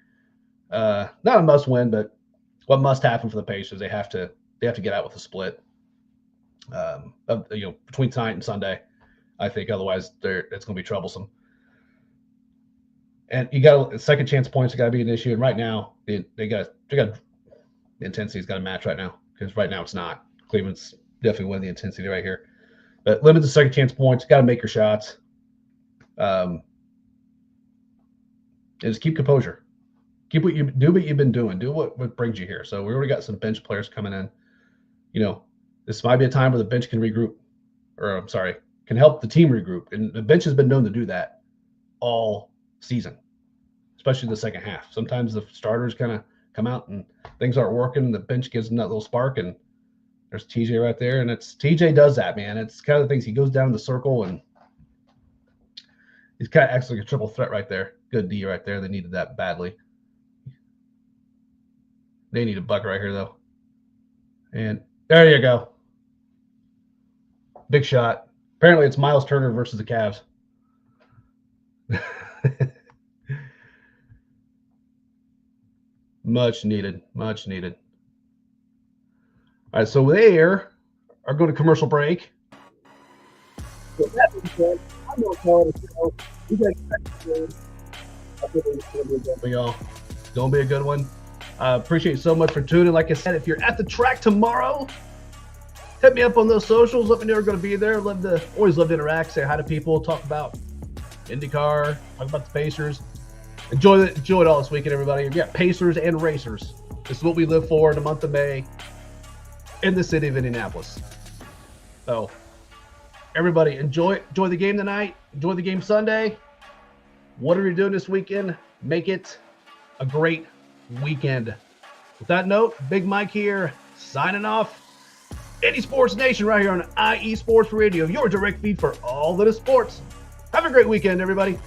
Not a must win, but what must happen for the Pacers? They have to get out with a split. Between tonight and Sunday, I think. Otherwise, it's going to be troublesome. And you got second chance points. Got to be an issue. And right now, they got the intensity's got to match right now, because right now it's not. Cleveland's definitely winning the intensity right here. But limit the second chance points. Got to make your shots. And just keep composure. Keep what you've been doing. Do what brings you here. So we already got some bench players coming in. This might be a time where the bench can regroup, can help the team regroup. And the bench has been known to do that all season, especially the second half. Sometimes the starters kind of come out and things aren't working, and the bench gives them that little spark, and there's TJ right there. And TJ does that, man. It's kind of the things. He goes down the circle, and he's kind of acts like a triple threat right there. Good D right there. They needed that badly. They need a bucket right here, though. And there you go. Big shot. Apparently it's Miles Turner versus the Cavs. Much needed. All right, so they are going to commercial break. So that being said, I'm going to call it a show. You guys it's going to be a good one. Appreciate you so much for tuning. Like I said, if you're at the track tomorrow, hit me up on those socials. Let me know you're going to be there. Always love to interact, say hi to people, talk about IndyCar, talk about the Pacers. Enjoy it all this weekend, everybody. We got Pacers and Racers. This is what we live for in the month of May in the city of Indianapolis. So, everybody, enjoy the game tonight. Enjoy the game Sunday. Whatever you're doing this weekend, make it a great weekend. With that note, Big Mike here, signing off. Indy Sports Nation right here on IE Sports Radio, your direct feed for all that is sports. Have a great weekend, everybody.